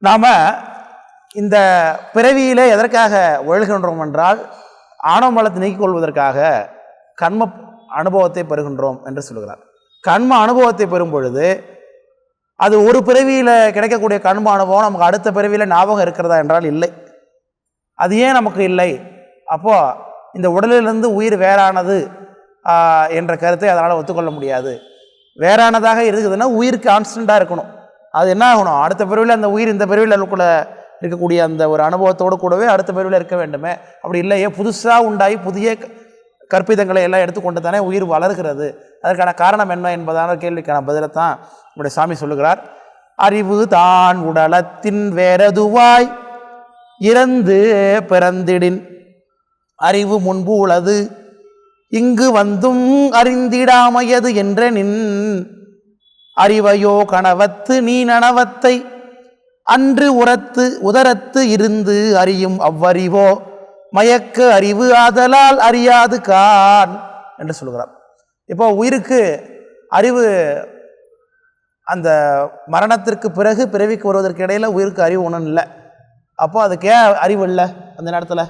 நாம் இந்த பிறவியிலே எதற்காக உழல்கின்றோம் என்றால் ஆணவ மலத்தை நீக்கிக் கொள்வதற்காக கர்ம அனுபவத்தை பெறுகின்றோம் என்று சொல்கிறார். கர்ம அனுபவத்தை பெறும் பொழுது அது ஒரு பிறவியில் கிடைக்கக்கூடிய கர்ம அனுபவம் நமக்கு அடுத்த பிறவியில் ஞாபகம் இருக்கிறதா என்றால் இல்லை. அது ஏன் நமக்கு இல்லை? அப்போது இந்த உடலிலிருந்து உயிர் வேறானது என்ற கருத்தை அதனால் ஒத்துக்கொள்ள முடியாது. வேறானதாக இருக்குதுன்னா உயிர் கான்ஸ்டண்ட்டாக இருக்கணும். அது என்ன ஆகணும்? அடுத்த பிறவியில் அந்த உயிர் இந்த பிறவியில் கூட இருக்கக்கூடிய அந்த ஒரு அனுபவத்தோடு கூடவே அடுத்த பிறவியில் இருக்க வேண்டுமே. அப்படி இல்லையே, புதுசாக உண்டாகி புதிய கற்பிதங்களை எல்லாம் எடுத்துக்கொண்டு தானே உயிர் வளர்கிறது. அதற்கான காரணம் என்ன என்பதான கேள்விக்கான பதிலைத்தான் நம்முடைய சாமி சொல்லுகிறார். அறிவு தான் உடலத்தின் வேறதுவாய் இறந்து பிறந்திடின் அறிவு முன்பு உளது இங்கு வந்தும் அறிந்திடாமையது என்ற நின் அறிவையோ கணவத்து நீ நனவத்தை அன்று உதரத்து இருந்து அறியும் அவ்வறிவோ மயக்க அறிவு ஆதலால் அறியாது கான் என்று சொல்கிறார். இப்போ உயிருக்கு அறிவு அந்த மரணத்திற்கு பிறகு பிறவிக்கு வருவதற்கு இடையில் உயிருக்கு அறிவு ஒன்றும் இல்லை. அப்போ அதுக்கு ஏன் அறிவு இல்லை? அந்த நேரத்தில்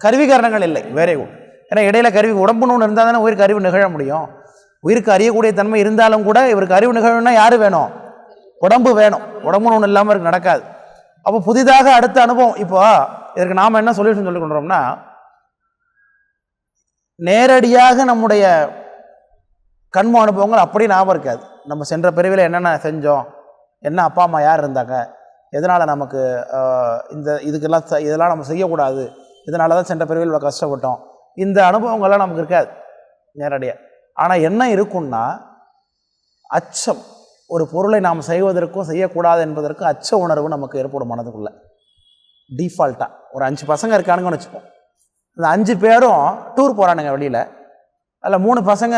கருவி காரணங்கள் இல்லை, வேறே குட். ஏன்னா இடையில கருவி உடம்புன்னு ஒன்று இருந்தால் தானே உயிருக்கு அறிவு நிகழ முடியும். உயிருக்கு அறியக்கூடிய தன்மை இருந்தாலும் கூட இவருக்கு அறிவு நிகழணும்னா யார் வேணும்? உடம்பு வேணும். உடம்புன்னு ஒன்று இல்லாமல் இருக்கு நடக்காது. அப்போ புதிதாக அடுத்த அனுபவம். இப்போ இதற்கு நாம் என்ன சொல்யூஷன் சொல்லி கொண்டோம்னா, நேரடியாக நம்முடைய கண்ம அனுபவங்கள் அப்படி ஞாபகம் இருக்காது. நம்ம சென்ற பிறவியில் என்னென்ன செஞ்சோம், என்ன அப்பா அம்மா யார் இருந்தாங்க, எதனால் நமக்கு இதெல்லாம் நம்ம செய்யக்கூடாது, இதனால தான் சென்ற பிறவியில் இவ்வளோ கஷ்டப்பட்டோம், இந்த அனுபவங்கள்லாம் நமக்கு இருக்காது நேரடியாக. ஆனால் என்ன இருக்குன்னா, அச்சம், ஒரு பொருளை நாம் செய்வதற்கும் செய்யக்கூடாது என்பதற்கும் அச்ச உணர்வு நமக்கு ஏற்படும் மனதுக்குள்ளே டீஃபால்ட்டாக. ஒரு 5 பசங்க இருக்கானுங்கன்னு வச்சுப்போம். அந்த 5 பேரும் டூர் போகிறானுங்க வெளியில். அதில் 3 பசங்க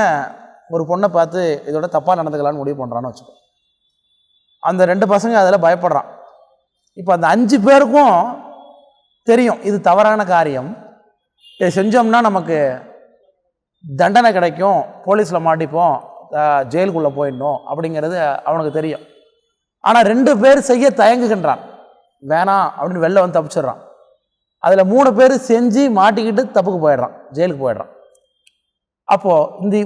ஒரு பொண்ணை பார்த்து இதோட தப்பாக நடந்துக்கலான்னு முடிவு பண்ணுறான்னு வச்சுப்போம். அந்த 2 பசங்க அதில் பயப்படுறான். இப்போ அந்த 5 பேருக்கும் தெரியும் இது தவறான காரியம், இதை செஞ்சோம்னா நமக்கு தண்டனை கிடைக்கும், போலீஸில் மாட்டிப்போம், ஜெயிலுக்குள்ளே போயிடணும் அப்படிங்கிறது அவனுக்கு தெரியும். ஆனால் 2 பேர் செய்ய தயங்குகின்றான், வேணாம் அப்படின்னு வெளில வந்து தப்பிச்சிடுறான். அதில் 3 பேர் செஞ்சு மாட்டிக்கிட்டு தப்புக்கு போயிடுறான், ஜெயிலுக்கு போயிடுறான். அப்போது இந்த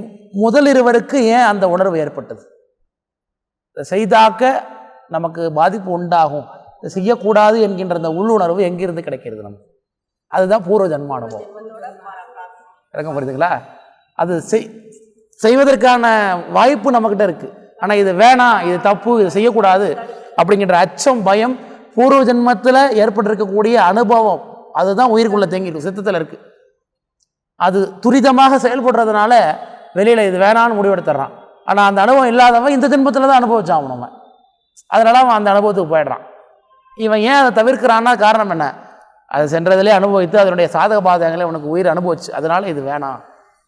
முதல் 2 ஏன் அந்த உணர்வு ஏற்பட்டது? செய்தாக்க நமக்கு பாதிப்பு உண்டாகும், இதை செய்யக்கூடாது என்கின்ற அந்த உள்ளுணர்வு எங்கிருந்து கிடைக்கிறது நமக்கு? அதுதான் பூர்வ ஜன்ம அனுபவம். இறக்கம் புரியுதுங்களா? அது செய்வதற்கான வாய்ப்பு நம்மக்கிட்ட இருக்குது. ஆனால் இது வேணாம், இது தப்பு, இது செய்யக்கூடாது அப்படிங்கிற அச்சம், பயம் பூர்வ ஜென்மத்தில் ஏற்பட்டிருக்கக்கூடிய அனுபவம், அதுதான் உயிருக்குள்ளே தேங்கிட்டு சித்தத்தில் இருக்குது. அது துரிதமாக செயல்படுறதுனால வெளியில் இது வேணான்னு முடிவெடுத்துறான். ஆனால் அந்த அனுபவம் இல்லாதவன் இந்த ஜென்மத்தில் தான் அனுபவிச்சான் நம்ம. அதனால அவன் அந்த அனுபவத்துக்கு போயிடுறான். இவன் ஏன் அதை தவிர்க்கிறான்னா காரணம் என்ன? அது சென்றதிலே அனுபவித்து அதனுடைய சாதக பாதகங்களை உனக்கு உயிர் அனுபவிச்சு, அதனால இது வேணாம்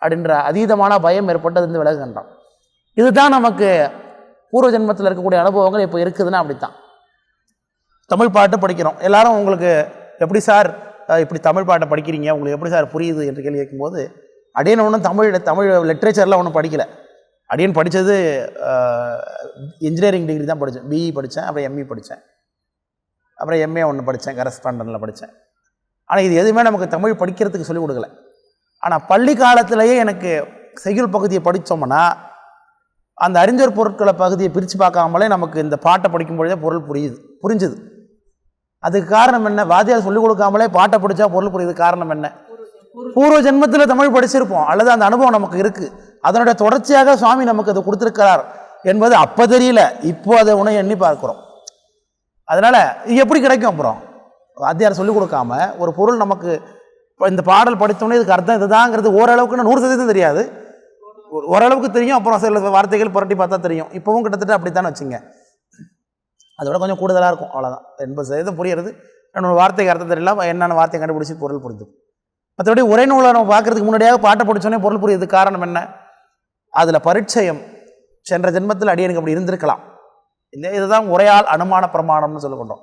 அப்படின்ற அதீதமான பயம் ஏற்பட்டது விலகுகின்றான். இதுதான் நமக்கு பூர்வ ஜென்மத்தில் இருக்கக்கூடிய அனுபவங்கள் இப்போ இருக்குதுன்னா அப்படித்தான். தமிழ் பாட்டு படிக்கிறோம் எல்லாரும், உங்களுக்கு எப்படி சார் இப்படி தமிழ் பாட்டை படிக்கிறீங்க, உங்களுக்கு எப்படி சார் புரியுது என்று கேள்வி கேட்கும்போது, அடியன் ஒன்றும் தமிழ் லிட்ரேச்சர்லாம் ஒன்றும் படிக்கலை. அடியன் படித்தது இன்ஜினியரிங் டிகிரி தான் படித்தேன். பிஇ படித்தேன், அப்புறம் எம்இ படித்தேன், அப்புறம் எம்ஏ ஒன்று படித்தேன், கரஸ்பாண்டனில் படித்தேன். ஆனால் இது எதுவுமே நமக்கு தமிழ் படிக்கிறதுக்கு சொல்லிக் கொடுக்கல. ஆனால் பள்ளி காலத்திலேயே எனக்கு செய்யுள் பகுதியை படித்தோம்னா அந்த அறிஞர் பொருட்களை பகுதியை பிரித்து பார்க்காமலே நமக்கு இந்த பாட்டை படிக்கும் பொழுதே பொருள் புரிஞ்சுது. அதுக்கு காரணம் என்ன? வாத்தியார் சொல்லிக் கொடுக்காமலே பாட்டை படித்தா பொருள் புரியுது. காரணம் என்ன? பூர்வ ஜென்மத்தில் தமிழ் படிச்சிருப்போம், அல்லது அந்த அனுபவம் நமக்கு இருக்குது. அதனுடைய தொடர்ச்சியாக சுவாமி நமக்கு அதை கொடுத்துருக்கிறார் என்பது அப்போ தெரியல, இப்போ அதை உணவு எண்ணி பார்க்குறோம். அதனால் இது எப்படி கிடைக்கும்? அப்புறம் வாத்தியார் சொல்லிக் கொடுக்காம ஒரு பொருள் நமக்கு இந்த பாடல் படித்தோன்னே இதுக்கு அர்த்தம் இதுதாங்கிறது ஓரளவுக்கு 100% தெரியாது, ஓரளவுக்கு தெரியும். அப்புறம் சில வார்த்தைகள் புரட்டி பார்த்தா தெரியும். இப்போவும் கிட்டத்தட்ட அப்படித்தான் வச்சுங்க. அதோட கொஞ்சம் கூடுதலாக இருக்கும், அவ்வளோதான். 80% புரியுறது, என்னோட வார்த்தைக்கு அர்த்தம் தெரியல, என்னென்ன வார்த்தையை கண்டுபிடிச்சி பொருள் புரிஞ்சு. மற்றபடி ஒரே நூலை நம்ம பார்க்குறதுக்கு முன்னாடியாக பாட்டை படித்தோன்னே பொருள் புரியுது. காரணம் என்ன? அதில் பரிச்சயம் சென்ற ஜென்மத்தில் அடியனுக்கு அப்படி இருந்திருக்கலாம், இல்லை இதுதான் உரையால் அனுமான பிரமாணம்னு சொல்லிக்கொண்டோம்.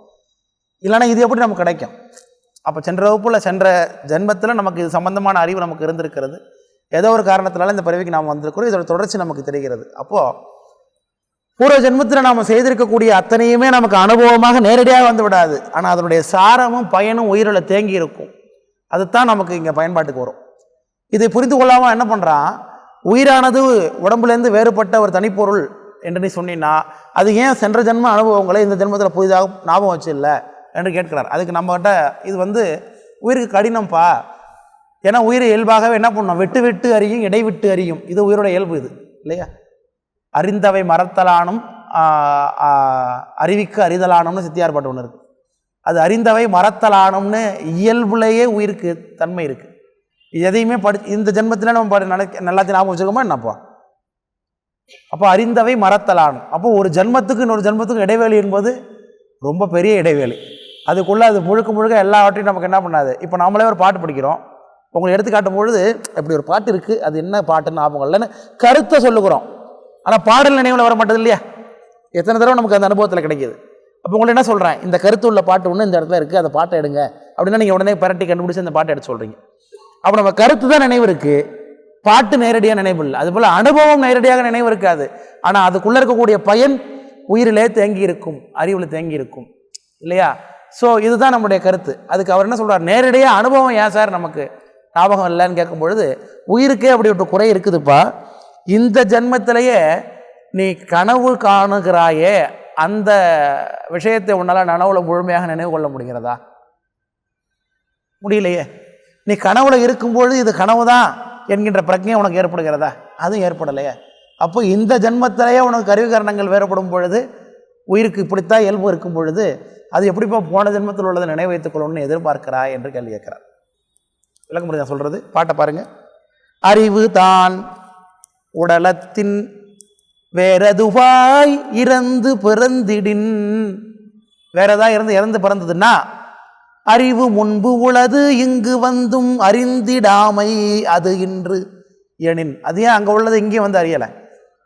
இல்லைன்னா இது எப்படி நமக்கு கிடைக்கும்? அப்போ சென்ற வகுப்பில் சென்ற ஜென்மத்தில் நமக்கு இது சம்பந்தமான அறிவு நமக்கு இருந்திருக்கிறது. ஏதோ ஒரு காரணத்தினால இந்த பிறவிக்கு நாம் வந்திருக்கிறோம், இதோட தொடர்ச்சி நமக்கு தெரிகிறது. அப்போது பூர்வ ஜென்மத்தில் நாம் செய்திருக்கக்கூடிய அத்தனையுமே நமக்கு அனுபவமாக நேரடியாக வந்து விடாது. ஆனால் அதனுடைய சாரமும் பயனும் உயிரில் தேங்கி இருக்கும். அதுதான் நமக்கு இங்கே பயன்பாட்டுக்கு வரும். இதை புரிந்து கொள்ளாமல் என்ன பண்ணுறான், உயிரானது உடம்புலேருந்து வேறுபட்ட ஒரு தனிப்பொருள் என்று நீ சொன்னீன்னா அது ஏன் சென்ற ஜென்ம அனுபவங்களை இந்த ஜென்மத்தில் புதிதாக ஞாபகம் வச்சு இல்லை என்று கேட்கிறார். அதுக்கு நம்மகிட்ட இது உயிருக்கு கடினம்ப்பா. ஏன்னா உயிர் இயல்பாகவே என்ன பண்ணணும், வெட்டு வெட்டு அறியும் இடைவிட்டு அறியும். இது உயிரோட இயல்பு இது இல்லையா. அறிந்தவை மறத்தலானும் அறிவிக்கு அறிதலானும்னு சித்தியார் பாட்டு ஒன்று இருக்குது. அது அறிந்தவை மறத்தலானும்னு இயல்புலேயே உயிருக்கு தன்மை இருக்குது. எதையுமே இந்த ஜென்மத்தில் நம்ம நல்லாத்தையும் ஞாபகம் வச்சுருக்கோமா என்னப்பா. அப்போ அறிந்தவை மறத்தலானும். அப்போ ஒரு ஜென்மத்துக்கு இன்னொரு ஜென்மத்துக்கும் இடைவேளி என்பது ரொம்ப பெரிய இடைவேளி. அதுக்குள்ளே அது முழுக்க முழுக்க எல்லாவற்றையும் நமக்கு என்ன பண்ணாது. இப்போ நாமளே ஒரு பாட்டு படிக்கிறோம், உங்களை எடுத்து காட்டும் பொழுது இப்படி ஒரு பாட்டு இருக்குது, அது என்ன பாட்டுன்னு ஞாபகம் இல்லைன்னு கருத்தை சொல்லுகிறோம். ஆனால் பாடல் நினைவில் வர மாட்டது இல்லையா. எத்தனை தடவை நமக்கு அந்த அனுபவத்தில் கிடைக்கிது. அப்போ உங்களை என்ன சொல்கிறேன், இந்த கருத்து உள்ள பாட்டு ஒன்று இந்த இடத்துல இருக்குது, அந்த பாட்டை எடுங்க அப்படின்னா நீங்கள் உடனே பரட்டி கண்டுபிடிச்சி அந்த பாட்டை எடுத்து சொல்கிறீங்க. அப்போ நம்ம கருத்து தான் நினைவு இருக்குது, பாட்டு நேரடியாக நினைவு இல்லை. அதுபோல் அனுபவம் நேரடியாக நினைவு இருக்காது. ஆனால் அதுக்குள்ளே இருக்கக்கூடிய பயன் உயிரிலே தேங்கி இருக்கும், அறிவில் தேங்கி இருக்கும் இல்லையா. ஸோ இதுதான் நம்முடைய கருத்து. அதுக்கு அவர் என்ன சொல்கிறார், நேரடியாக அனுபவம் ஏன் சார் நமக்கு ஞாபகம் இல்லைன்னு கேட்கும் பொழுது, உயிருக்கே அப்படி ஒரு குறை இருக்குதுப்பா. இந்த ஜென்மத்திலேயே நீ கனவு காணுகிறாயே, அந்த விஷயத்தை உன்னால் நனவுல முழுமையாக நினைவு கொள்ள முடிகிறதா? முடியலையே. நீ கனவுல இருக்கும்பொழுது இது கனவு தான் என்கின்ற பிரஜை உனக்கு ஏற்படுகிறதா? அதுவும் ஏற்படலையே. அப்போ இந்த ஜென்மத்திலேயே உனக்கு கருவிகரணங்கள் வேறுபடும் பொழுது, உயிருக்கு இப்படித்தான் இயல்பு இருக்கும் பொழுது, அது எப்படிப்பா போன ஜென்மத்தில் உள்ளதை நினைவு வைத்துக் கொள்ளணும்னு எதிர்பார்க்கிறா என்று கேள்வி கேட்கிறார். விளக்க முடியாது சொல்றது, பாட்டை பாருங்க. அறிவு தான் உடலத்தின் வேறதுவாய் இறந்து பிறந்திடின், வேறதா இறந்து பிறந்ததுன்னா அறிவு முன்பு உளது இங்கு வந்தும் அறிந்திடாமை அது இன்று எனின். அது ஏன் அங்கே உள்ளது இங்கே வந்து அறியலை?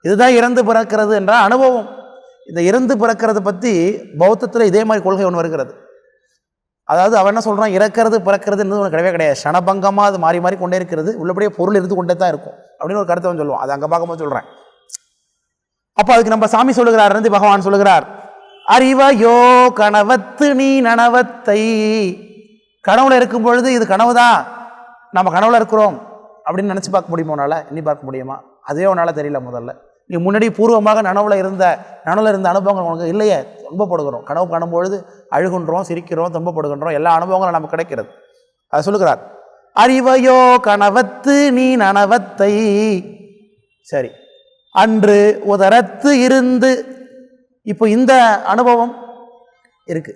இதுதான் இறந்து பிறக்கிறது என்ற அனுபவம். இந்த இறந்து பிறக்கிறது பற்றி பௌத்தத்தில் இதே மாதிரி கொள்கை ஒன்று வருகிறது. அதாவது அவன் என்ன சொல்கிறான், இறக்கிறது பிறக்கிறதுன்றது ஒன்று கிடையவே கிடையாது, க்ஷணபங்கமாக அது மாறி மாறி கொண்டே இருக்கிறது, உள்ளபடியே பொருள் இருந்து கொண்டே தான் இருக்கும் அப்படின்னு ஒரு கருத்தை சொல்லுவோம். அது அங்கே பார்க்கும்போது சொல்கிறேன். அப்போ அதுக்கு நம்ம சாமி சொல்லுகிறார், நந்தி பகவான் சொல்லுகிறார், அறிவையோ கனவத்து நீ நனவத்தை. கனவுல இருக்கும் பொழுது இது கனவு தான், நம்ம கனவுல இருக்கிறோம் அப்படின்னு நினச்சி பார்க்க முடியுமா உன்னால்? எண்ணி பார்க்க முடியுமா? அதே உன்னால் தெரியல. முதல்ல நீ முன்னாடி பூர்வமாக நனவுல இருந்த அனுபவங்கள் உனக்கு இல்லையே. துன்பப்படுகிறோம், கனவு காணும்பொழுது அழுகின்றோம், சிரிக்கிறோம், துன்பப்படுகின்றோம், எல்லா அனுபவங்களும் நமக்கு கிடைக்கிறது. அதை சொல்லுகிறார், அறிவையோ கனவத்து நீ நனவத்தை. சரி, அன்று உதரத்து இருந்து. இப்போ இந்த அனுபவம் இருக்கு.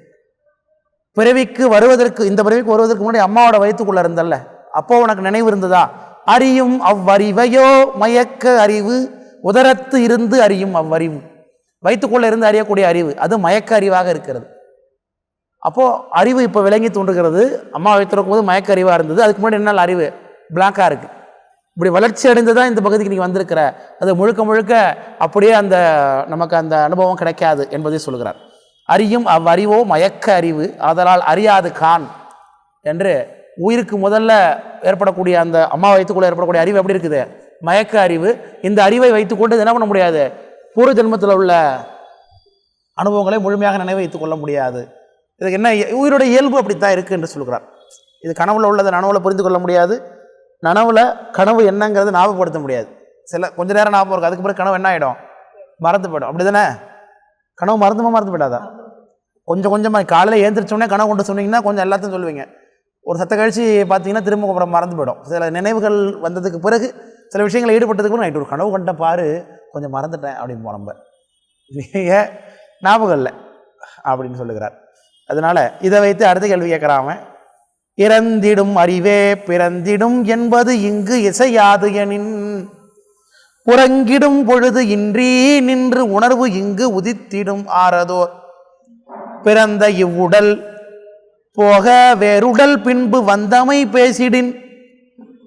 பிறவிக்கு வருவதற்கு, இந்த பிறவிக்கு வருவதற்கு முன்னாடி அம்மாவோட வயிற்றுக்குள்ள இருந்தல்ல, அப்போ உனக்கு நினைவு இருந்ததா? அறியும் அவ்வறிவையோ மயக்க அறிவு உதரத்து இருந்து அறியும் அவ்வறிவு. வயிற்றுக்குள்ள இருந்து அறியக்கூடிய அறிவு அது மயக்க அறிவாக இருக்கிறது. அப்போ அறிவு இப்போ விளங்கி தோன்றுகிறது. அம்மா வயிற்றுக்கும் போது மயக்க அறிவாக இருந்தது, அதுக்கு முன்னாடி என்னால் அறிவு பிளாங்காக இருக்குது. இப்படி வளர்ச்சி அடைந்துதான் இந்த பகுதிக்கு நீங்கள் வந்திருக்கிற, அது முழுக்க முழுக்க அப்படியே நமக்கு அந்த அனுபவம் கிடைக்காது என்பதை சொல்கிறார். அறியும் அவ்வறிவோ மயக்க அறிவு ஆதலால் அறியாது கான் என்று. உயிருக்கு முதல்ல ஏற்படக்கூடிய அந்த அம்மா வயிற்றுக்குள்ள ஏற்படக்கூடிய அறிவு எப்படி இருக்குது? மயக்க அறிவு. இந்த அறிவை வைத்துக்கொண்டு என்ன பண்ண முடியாது? பூர்வ ஜென்மத்தில் உள்ள அனுபவங்களை முழுமையாக நினைவு வைத்துக் கொள்ள முடியாது. இதுக்கு என்ன, உயிரோட இயல்பு அப்படித்தான் இருக்குது என்று சொல்கிறார். இது கனவுல உள்ளதை நனவுல புரிந்து கொள்ள முடியாது, நனவுல கனவு என்னங்கிறது ஞாபகப்படுத்த முடியாது. கொஞ்ச நேரம் ஞாபகம் இருக்கும், அதுக்கு பிறகு கனவு என்ன ஆகிடும்? மறந்து போயிடும். அப்படி தானே? கனவு மறந்து போயிடாதா? கொஞ்சம் கொஞ்சமாக காலையில் ஏந்திரிச்சோடனே கனவு கொண்டு சொன்னீங்கன்னா கொஞ்சம் எல்லாத்தையும் சொல்லுவீங்க. ஒரு சத்த கழிச்சு பார்த்தீங்கன்னா திரும்ப அப்புறம் மறந்து போயிடும். சில நினைவுகள் வந்ததுக்கு பிறகு, சில விஷயங்களை ஈடுபட்டதுக்கு பிறகு நைட்டு ஒரு கனவு கண்ட பாரு, கொஞ்சம் மறந்துட்டேன் அப்படின்னு நம்ம ஏன் ஞாபகம் இல்லை அப்படின்னு சொல்லுகிறார். அதனால இதை வைத்து அடுத்த கேள்வி கேட்குறாம, இறந்திடும் அறிவே பிறந்திடும் என்பது இங்கு இசையாது எனின், உறங்கிடும் பொழுது இன்றி நின்று உணர்வு இங்கு உதித்திடும் ஆறதோர். பிறந்த இவ்வுடல் போக வேறுடல் பின்பு வந்தமை பேசிடின்,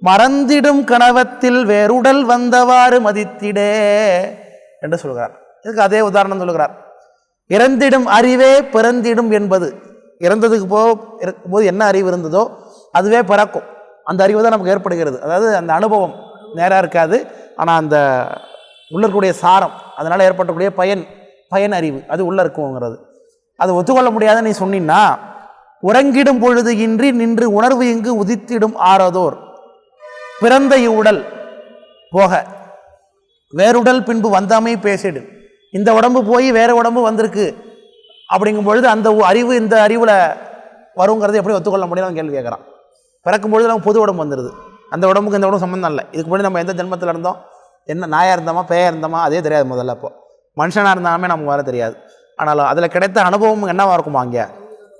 மறந்திடும் கனவத்தில் வேறுடல் வந்தவாறு மதித்திடே என்று சொல்கிறார். இதுக்கு அதே உதாரணம் சொல்கிறார். இறந்திடும் அறிவே பிறந்திடும் என்பது, இறந்ததுக்கு இருக்கும்போது என்ன அறிவு இருந்ததோ அதுவே பிறக்கும். அந்த அறிவு தான் நமக்கு ஏற்படுகிறது. அதாவது அந்த அனுபவம் நேராக இருக்காது, ஆனால் அந்த உள்ளக்கூடிய சாரம், அதனால் ஏற்படக்கூடிய பயன் பயன் அறிவு அது உள்ளே இருக்குங்கிறது. அது ஒத்துக்கொள்ள முடியாத நீ சொன்னீன்னா, உறங்கிடும் பொழுது இன்றி நின்று உணர்வு இங்கு உதித்திடும் ஆறதோர் பிறந்த இவ்வுடல் போக வேறுடல் பின்பு வந்தாமை பேசிடு. இந்த உடம்பு போய் வேறு உடம்பு வந்திருக்கு அப்படிங்கும் பொழுது அந்த அறிவு இந்த அறிவில் வருங்கிறது எப்படி ஒத்துக்கொள்ள முடியும் கேள்வி கேட்குறான். பிறக்கும் பொழுது நம்ம புது உடம்பு வந்துடுது, அந்த உடம்புக்கு இந்த உடம்பு சம்மந்தம் இல்லை. இதுக்கு முன்னாடி நம்ம எந்த ஜென்மத்தில் இருந்தோம், என்ன நாயாக இருந்தோமா பேயா இருந்தோமா அதே தெரியாது முதல்ல. அப்போ மனுஷனாக இருந்தாலுமே நமக்கு வர தெரியாது. ஆனாலும் அதில் கிடைத்த அனுபவம் என்னவாக இருக்குமா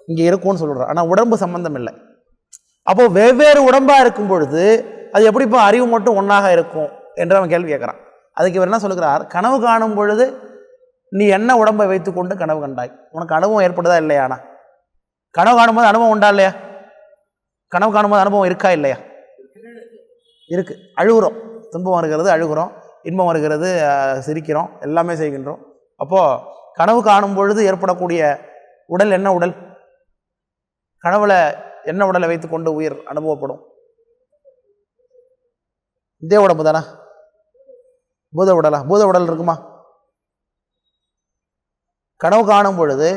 இங்கே இருக்கும்னு சொல்கிறோம். ஆனால் உடம்பு சம்மந்தம் இல்லை. அப்போது வெவ்வேறு உடம்பாக இருக்கும் பொழுது அது எப்படி இப்போ அறிவு மட்டும் ஒன்றாக இருக்கும் என்று அவன் கேள்வி கேட்குறான். அதுக்கு இவர் என்ன சொல்லுகிறார், கனவு காணும் பொழுது நீ என்ன உடம்பை வைத்து கொண்டு கனவு கண்டாய், உனக்கு அனுபவம் ஏற்படுதா இல்லையானா? கனவு காணும்போது அனுபவம் உண்டா இல்லையா? கனவு காணும்போது அனுபவம் இருக்கா இல்லையா? இருக்கு. அழுகுறோம், துன்பம் வருகிறது அழுகுறோம், இன்பம் வருகிறது சிரிக்கிறோம், எல்லாமே செய்கின்றோம். அப்போது கனவு காணும் பொழுது ஏற்படக்கூடிய உடல் என்ன உடல்? கனவுல என்ன உடலை வைத்துக்கொண்டு உயிர் அனுபவப்படும்? இதே உடம்பு தானே? பூத உடலா? பூத உடல் இருக்குமா? கனவு காணும் பொழுது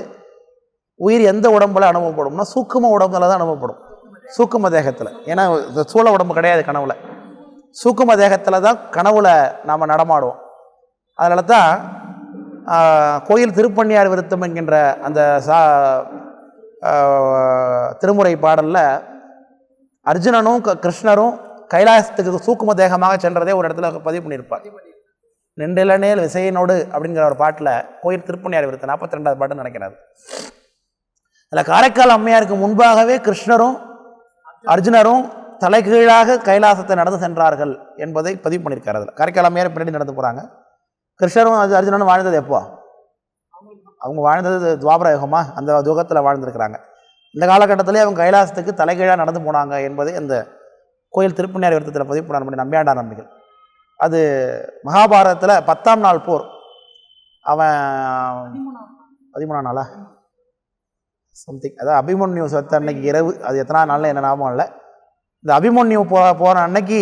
உயிர் எந்த உடம்புல அனுபவப்படும்னா சூக்கும உடம்புல தான் அனுபவப்படும், சூக்கும தேகத்தில். ஏன்னா சூழ உடம்பு கிடையாது கனவுல, சூக்கும தேகத்தில் தான் கனவுல நாம் நடமாடுவோம். அதனால தான் கோயில் திருப்பண்ணியார் விருத்தம் என்கின்ற அந்த திருமுறை பாடலில் அர்ஜுனனும் கிருஷ்ணரும் கைலாசத்துக்கு சூக்கும தேகமாக சென்றதே ஒரு இடத்துல பதிவு பண்ணியிருப்பார். நின்றிலனேல் விசையினோடு அப்படிங்கிற ஒரு பாட்டில் கோயில் திருப்பண்ணியார் விருத்தம் 42வது பாட்டு நினைக்கிறார். அதில் காரைக்கால் அம்மையாருக்கு முன்பாகவே கிருஷ்ணரும் அர்ஜுனரும் தலைகீழாக கைலாசத்தை நடந்து சென்றார்கள் என்பதை பதிவு பண்ணியிருக்காரு. அதில் காரைக்கால் அம்மையார் பின்னாடி நடந்து போகிறாங்க. கிருஷ்ணரும் அர்ஜுனனும் வாழ்ந்தது எப்போ? அவங்க வாழ்ந்தது துவாபர யுகமா, அந்த யுகத்தில் வாழ்ந்துருக்கிறாங்க. இந்த காலகட்டத்திலே அவங்க கைலாசத்துக்கு தலைகீழாக நடந்து போனாங்க என்பதை அந்த கோயில் திருப்பண்ணியார் விருத்தத்தில் பதிவு பண்ண நம்பியாண்டார் நம்பிகள். அது மகாபாரதத்தில் 10ஆம் நாள் போர், அவன் 13ஆம் நாளா சம்திங், அதாவது அபிமன்யு சத்த அன்னைக்கு இரவு, அது எத்தனாம் நாளில் என்ன ஞாபகம் இல்லை. இந்த அபிமன்யு போகிற அன்னைக்கு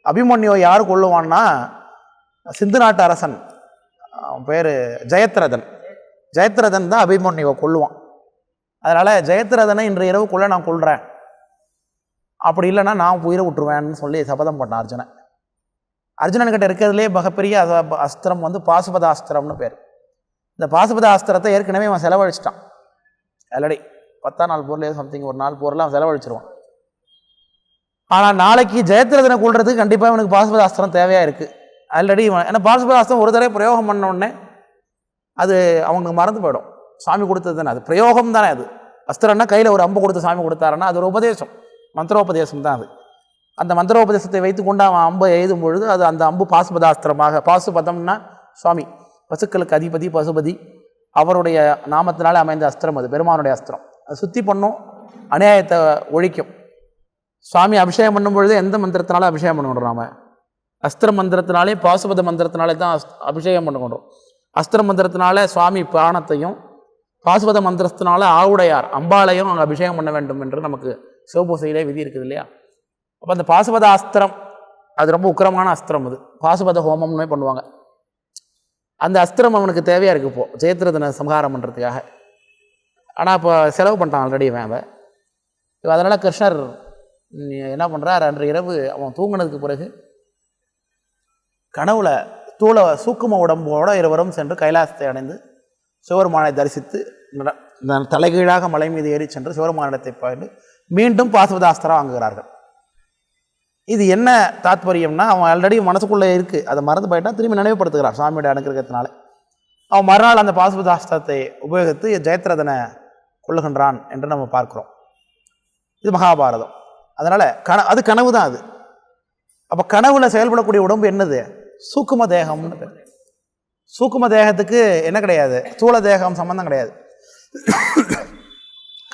அபிமன்யுவை யார் கொள்ளுவான்னா சிந்து நாட்டு அரசன், அவன் பேர் ஜெயத்ரதன். ஜெயத்ரதன் தான் அபிமன்யுவை கொள்ளுவான். அதனால் ஜெயத்ரதனை இன்று இரவுக்குள்ளே நான் கொள்கிறேன், அப்படி இல்லைன்னா நான் உயிரை விட்டுருவேன்னு சொல்லி சபதம் பண்ணான் அர்ஜுனன். அர்ஜுனன்கிட்ட இருக்கிறதுலே மிகப்பெரிய அஸ்திரம் வந்து பாசுபத அஸ்திரம்னு பேர். இந்த பாசுபத அஸ்திரத்தை ஏற்கனவே அவன் செலவழிச்சிட்டான் ஆல்ரெடி. 10ஆம் நாள் போர்லேயே சம்திங் ஒரு நாள் போரில் அவன் செலவழிச்சிருவான். ஆனால் நாளைக்கு ஜெயத்ரதனை கொள்றதுக்கு கண்டிப்பாக இவனுக்கு பாசுபத அஸ்திரம் தேவையாக இருக்குது ஆல்ரெடி. ஏன்னா பாசுபத அஸ்திரம் ஒரு தடவை பிரயோகம் பண்ண உடனே அது அவனுக்கு மறந்து போயிடும். சாமி கொடுத்தது தானே, அது பிரயோகம் தானே. அது அஸ்திரம்னா கையில் ஒரு அம்பு கொடுத்து சாமி கொடுத்தாருன்னா அது ஒரு உபதேசம், மந்திரோபதேசம் தான் அது. அந்த மந்திரோபதேசத்தை வைத்து கொண்டு அவன் அம்பை எழுதும் பொழுது அது அந்த அம்பு பாசுபதாஸ்திரமாக, பாசுபதம்னா சுவாமி பசுக்களுக்கு அதிபதி பசுபதி, அவருடைய நாமத்தினாலே அமைந்த அஸ்திரம், அது பெருமானுடைய அஸ்திரம். அது சுத்தி பண்ணும், அநியாயத்தை ஒழிக்கும். சுவாமி அபிஷேகம் பண்ணும் பொழுது எந்த மந்திரத்தினால அபிஷேகம் பண்ணுறோம்? நாம அஸ்திர மந்திரத்தினாலே, பாசுபத மந்திரத்தினாலே தான் அபிஷேகம் பண்ணுறோம். அஸ்திர மந்திரத்தினால சுவாமி பிராணத்தையும், பாசுபத மந்திரத்தினால ஆவுடையார் அம்பாளையும் அங்கே அபிஷேகம் பண்ண வேண்டும் என்று நமக்கு சிவபூசையிலே விதி இருக்குது இல்லையா? அப்போ அந்த பாசுபத அஸ்திரம் அது ரொம்ப உக்கிரமான அஸ்திரம். அது பாசுபத ஹோமம்னே பண்ணுவாங்க. அந்த அஸ்திரம் அவனுக்கு தேவையாக இருக்குது இப்போது ஜெயத்ரதனை சம்ஹாரம் பண்ணுறதுக்காக. ஆனால் இப்போ செலவு பண்ணிட்டான் ஆல்ரெடி அவன். இப்போ அதனால் கிருஷ்ணர் என்ன பண்ணுறார், அன்று இரவு அவன் தூங்கினதுக்கு பிறகு கனவுல சூக்கும உடம்போட இருவரும் சென்று கைலாசத்தை அடைந்து சிவபெருமானை தரிசித்து தலைகீழாக மலை மீது ஏறி சென்று சிவபெருமானிடத்தை பாய்ந்து மீண்டும் பாசுபதாஸ்திரம் வாங்குகிறார்கள். இது என்ன தாத்பரியம்னா, அவன் ஆல்ரெடி மனசுக்குள்ளே இருக்குது, அதை மறந்து போயிட்டான், திரும்பி நினைவுபடுத்துகிறான் சாமியோட அனுக்கிரகத்தினால. அவன் மறுநாள் அந்த பாசுபதாஸ்திரத்தை உபயோகித்து ஜெயத்ரதனை கொள்ளுகின்றான் என்று நம்ம பார்க்குறோம். இது மகாபாரதம். அதனால் அது கனவு தான் அது. அப்போ கனவுல செயல்படக்கூடிய உடம்பு என்னது? சூக்கும தேகம்னு பேர். சூக்கும தேகத்துக்கு என்ன கிடையாது, ஸ்தூல தேகம் சம்பந்தம் கிடையாது.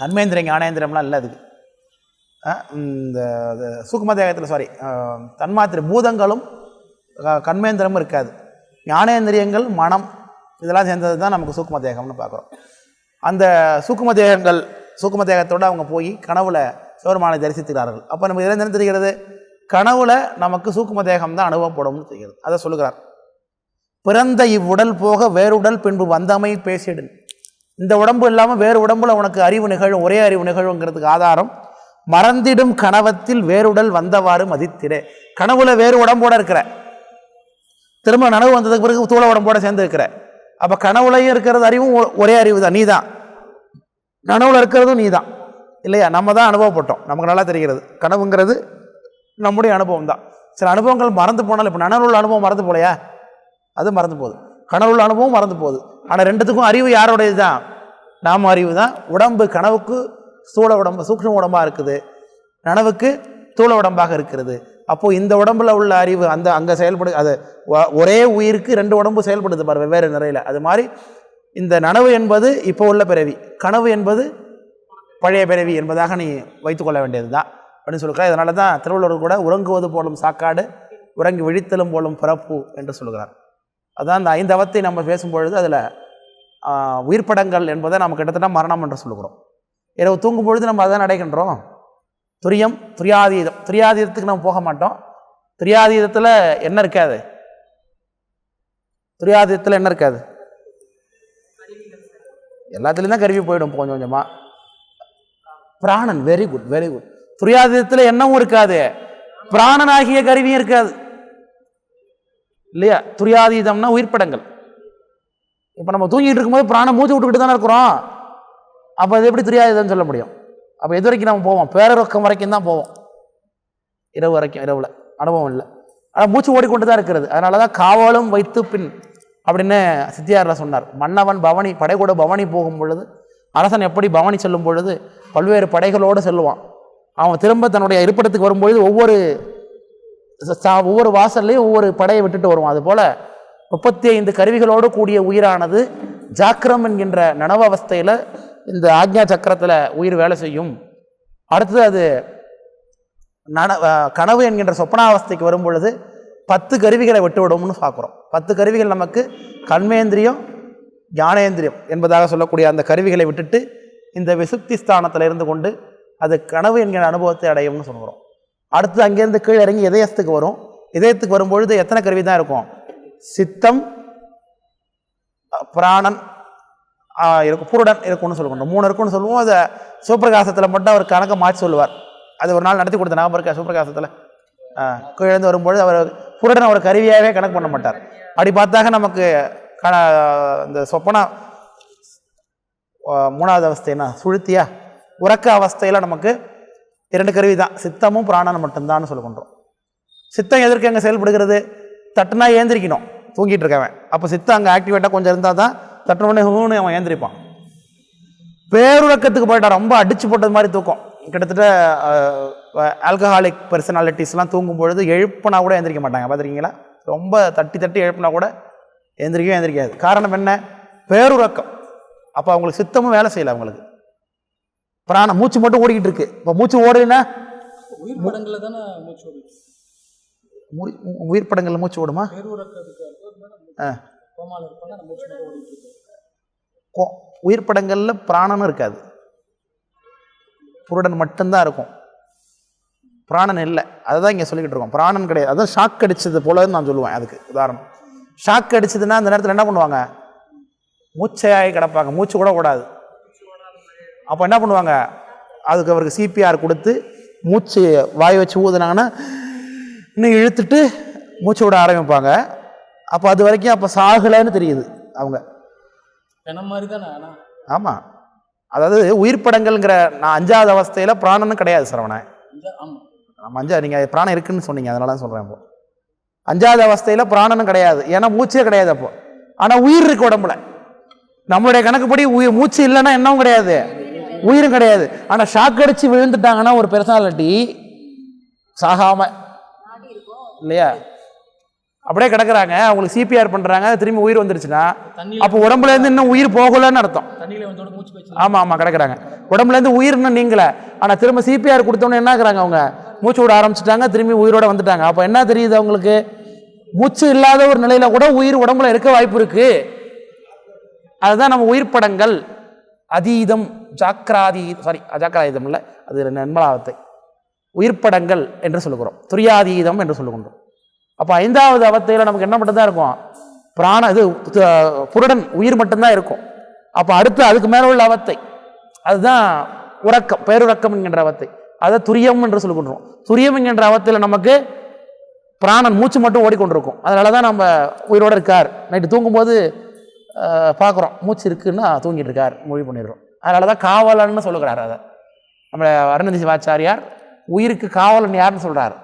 கர்மேந்திரம் ஞானேந்திரம்லாம் இல்லை அதுக்கு. இந்த சூக்கும தேகத்தில் தன்மாத்திரை பூதங்களும் கர்மேந்திரமும் இருக்காது. ஞானேந்திரியங்கள் மனம் இதெல்லாம் சேர்ந்தது தான் நமக்கு சூக்கும தேகம்னு பார்க்குறோம். அந்த சூக்கும தேகங்கள் சூக்கும தேகத்தோடு அவங்க போய் கனவுல சிவபெருமானை தரிசிக்கிறார்கள். அப்போ நமக்கு இதில் என்ன தெரிகிறது? கனவுல நமக்கு சூக்கும தேகம் தான் அனுபவப்படும்னு தெரிகிறது. அதை சொல்லுகிறார். பிறந்த இவ்வுடல் போக வேறுடல் பின்பு வந்தமை பேசிடு. இந்த உடம்பு இல்லாமல் வேறு உடம்புல உனக்கு அறிவு நிகழும், ஒரே அறிவு நிகழுங்கிறதுக்கு ஆதாரம் மறந்திடும் கனவத்தில் வேறுடல் வந்தவாறு மதித்திடே. கனவுல வேறு உடம்போட இருக்கிற, திரும்ப நனவு வந்ததுக்கு பிறகு தூள உடம்போட சேர்ந்து இருக்கிற. அப்போ கனவுலையும் இருக்கிறது அறிவும் ஒரே அறிவு தான், நீ தான். நனவுல இருக்கிறதும் நீ தான் இல்லையா? நம்ம தான் அனுபவப்பட்டோம், நமக்கு நல்லா தெரிகிறது. கனவுங்கிறது நம்முடைய அனுபவம் தான். சில அனுபவங்கள் மறந்து போனாலும், இப்போ நனவுள்ள அனுபவம் மறந்து போலையா, அது மறந்து போகுது. கனவுள்ள அனுபவம் மறந்து போகுது. ஆனால் ரெண்டுத்துக்கும் அறிவு யாரோடையது தான்? நாம அறிவு தான். உடம்பு கனவுக்கு ஸ்தூல உடம்பு சூக்ஷ்ம உடம்பாக இருக்குது, நனவுக்கு ஸ்தூல உடம்பாக இருக்கிறது. அப்போது இந்த உடம்புல உள்ள அறிவு அந்த அங்கே செயல்படு, அது ஒரே உயிருக்கு 2 உடம்பு செயல்படுது பாரு, வெவ்வேறு நிறையில். அது மாதிரி இந்த நனவு என்பது இப்போ உள்ள பிறவி, கனவு என்பது பழைய பிறவி என்பதாக நீ வைத்துக்கொள்ள வேண்டியது தான் அப்படின்னு சொல்லுகிறார். இதனால தான் திருவள்ளுவர் கூட உறங்குவது போலும் சாக்காடு, உறங்கி விழித்தலும் போலும் பிறப்பு என்று சொல்கிறார். அதான் அந்த 5 அவத்தை நம்ம பேசும்பொழுது அதில் உயிர்ப்படங்கள் என்பதை நம்ம கிட்டத்தட்ட மரணம் என்று சொல்லுகிறோம். இரவு தூங்கும் பொழுது நம்ம அதான் அடைகின்றோம். துரியம், துரியாதீதம். துரியாதீதத்துக்கு நம்ம போக மாட்டோம். துரியாதீதத்தில் என்ன இருக்காது? துரியாதீதத்தில் என்ன இருக்காது? எல்லாத்துலேயும் தான் கருவி போயிடும் கொஞ்சம் கொஞ்சமாக. பிராணன், வெரி குட் வெரி குட். துரியாதீதத்தில் என்னவும் இருக்காது, பிராணனாகிய கருவியும் இருக்காது இல்லையா? துரியாதீதம்னா உயிர்ப்படங்கள். இப்போ நம்ம தூங்கிட்டு இருக்கும்போது பிராணம் மூச்சு விட்டுக்கிட்டு தானே இருக்கிறோம். அப்போ அது எப்படி துரியாதீதம்னு சொல்ல முடியும்? அப்போ எது வரைக்கும் நம்ம போவோம்? பேரொக்கம் வரைக்கும் தான் போவோம், இரவு வரைக்கும். இரவில் அனுபவம் இல்லை, ஆனால் மூச்சு ஓடிக்கொண்டு தான் இருக்கிறது. அதனால தான் காவலும் வைத்து பின் அப்படின்னு சித்தியாரில் சொன்னார். மன்னவன் பவனி படைகூட பவனி போகும் பொழுது, அரசன் எப்படி பவனி செல்லும் பொழுது பல்வேறு படைகளோடு செல்லுவான். அவன் திரும்ப தன்னுடைய இருப்பிடத்துக்கு வரும்பொழுது ஒவ்வொரு வாசல்லையும் ஒவ்வொரு படையை விட்டுட்டு வருவான். அதுபோல் 35 கருவிகளோடு கூடிய உயிரானது ஜாக்கிரம் என்கின்ற நனவு அவஸ்தையில் இந்த ஆக்ஞா சக்கரத்தில் உயிர் வேலை செய்யும். அடுத்தது அது கனவு என்கின்ற சொப்பனாவஸ்தைக்கு வரும் பொழுது 10 கருவிகளை விட்டு விடும்னு பார்க்குறோம். 10 கருவிகள் நமக்கு கண்மேந்திரியம், ஞானேந்திரியம் என்பதாக சொல்லக்கூடிய அந்த கருவிகளை விட்டுட்டு இந்த விசுப்தி ஸ்தானத்தில் இருந்து கொண்டு அது கனவு என்கிற அனுபவத்தை அடையும்னு சொல்கிறோம். அடுத்து அங்கேருந்து கீழே இறங்கி இதயத்துக்கு வரும். இதயத்துக்கு வரும்பொழுது எத்தனை கருவி தான் இருக்கும்? சித்தம், பிராணன் இருக்கும், புருடன் இருக்கும்னு சொல்லுவோம். 3 இருக்குன்னு சொல்லுவோம். அதை சிவபிரகாசத்தில் மட்டும் அவர் கணக்கை மாற்றி சொல்லுவார். அது ஒரு நாள் நடத்தி கொடுத்த ஞாபகம் இருக்கா? சிவபிரகாசத்தில் கீழேந்து வரும்பொழுது அவர் புருடன் அவர் கருவியாகவே கணக்கு பண்ண மாட்டார். அப்படி பார்த்தாக நமக்கு இந்த சொப்பனா 3வது அவஸ்தை என்ன, சுழுத்தியா உறக்க அவஸ்தையில் நமக்கு 2 கருவி தான், சித்தமும் பிராணனும் மட்டும்தான் சொல்லுகின்றோம். சித்தம் எதற்கு அங்கே செயல்படுகிறது? தட்டுனா ஏந்திரிக்கணும், தூங்கிட்டு இருக்கவன். அப்போ சித்தம் அங்கே ஆக்டிவேட்டாக கொஞ்சம் இருந்தால் தான் தட்டுனோடனே ஹூன்னு அவன் ஏந்திரிப்பான். பேருறக்கத்துக்கு போயிட்டான், ரொம்ப அடிச்சு போட்டது மாதிரி தூக்கம். கிட்டத்தட்ட ஆல்கஹாலிக் பர்சனாலிட்டிஸ்லாம் தூங்கும் பொழுது எழுப்புனா கூட எந்திரிக்க மாட்டாங்க, பார்த்துருக்கீங்களா? ரொம்ப தட்டி தட்டி எழுப்புனா கூட எந்திரிக்காது. காரணம் என்ன? பேருறக்கம். அப்போ அவங்களுக்கு சித்தமும் வேலை செய்யலை, அவங்களுக்கு பிராணம் மூச்சு மட்டும் ஓடிக்கிட்டு இருக்கு. இப்போ மூச்சு ஓடுனா உயிர் படங்கள்ல மூச்சு ஓடுமா? உயிர் படங்கள்ல பிராணனும் இருக்காது, புருடன் மட்டும்தான் இருக்கும், பிராணன் இல்லை. அதை தான் இங்கே சொல்லிக்கிட்டு இருக்கோம். பிராணன் கிடையாது. அதான் ஷாக் அடிச்சது போலன்னு நான் சொல்லுவேன். அதுக்கு உதாரணம், ஷாக் அடிச்சதுன்னா அந்த நேரத்தில் என்ன பண்ணுவாங்க? மூச்சையாகி கிடப்பாங்க, மூச்சு கூட ஓடாது. அப்போ என்ன பண்ணுவாங்க? அதுக்கு அவருக்கு சிபிஆர் கொடுத்து மூச்சு வாய் வச்சு ஊதுனாங்கன்னா இன்னும் இழுத்துட்டு மூச்சு விட ஆரம்பிப்பாங்க. அப்போ அது வரைக்கும் அப்போ சாகலைன்னு தெரியுது அவங்க. ஆமாம், அதாவது உயிர் படங்கள்ங்கிற நான் 5வது அவஸ்தையில் பிராணனும் கிடையாது சரவணன். நம்ம நீங்கள் பிராணம் இருக்குன்னு சொன்னீங்க, அதனால தான் சொல்கிறேன். இப்போ 5வது அவஸ்தையில் பிராணனும் கிடையாது, ஏன்னா மூச்சே கிடையாது அப்போ. ஆனால் உயிர் இருக்கு உடம்புல. நம்மளுடைய கணக்குப்படி மூச்சு இல்லைன்னா என்னவும் கிடையாது, உயிரும் கிடையாது. ஆனால் ஷாக் அடிச்சு விழுந்துட்டாங்கன்னா ஒரு பெர்சனாலிட்டி சாகாம இல்லையா, அப்படியே கிடக்குறாங்க. அவங்களுக்கு சிபிஆர் பண்ணுறாங்க, திரும்பி உயிர் வந்துருச்சுன்னா அப்போ உடம்புலேருந்து இன்னும் உயிர் போகலன்னு அர்த்தம். ஆமாம் கிடக்குறாங்க, உடம்புலேருந்து உயிர் இன்னும் நீங்களே. ஆனால் திரும்ப சிபிஆர் கொடுத்தோன்னே என்ன ஆகுறாங்க? அவங்க மூச்சு விட ஆரம்பிச்சுட்டாங்க, திரும்பி உயிரோட வந்துட்டாங்க. அப்போ என்ன தெரியுது அவங்களுக்கு? மூச்சு இல்லாத ஒரு நிலையில் கூட உயிர் உடம்புல இருக்க வாய்ப்பு இருக்குது. அதுதான் நம்ம உயிர் படங்கள். அதீதம், அஜாக்கிராதீதம் இல்லை, அது நன்மலாவத்தை உயிர்ப்படங்கள் என்று சொல்லுகிறோம், துரியாதீதம் என்று சொல்லுகின்றோம். அப்போ 5வது அவத்தையில் நமக்கு என்ன மட்டும் தான் இருக்கும்? இது புருடன் உயிர் மட்டும்தான் இருக்கும். அப்போ அடுத்து அதுக்கு மேலே உள்ள அவத்தை அதுதான் உறக்கம், பேருறக்கம் என்கின்ற அவத்தை. அதை துரியம் என்று சொல்லிக்கொண்டிருக்கோம். துரியம் என்கின்ற அவத்தில் நமக்கு பிராணன் மூச்சு மட்டும் ஓடிக்கொண்டிருக்கும். அதனால தான் நம்ம உயிரோடு இருக்கார். நைட்டு தூங்கும்போது பார்க்குறோம் மூச்சு இருக்குன்னா தூங்கிட்டு இருக்கார், மொழி பண்ணிடுறோம். அதனால தான் காவலன்னு சொல்லுகிறார். அதை நம்ம அருணந்தி சிவாச்சாரியார் உயிருக்கு காவலன் யாருன்னு சொல்கிறார்?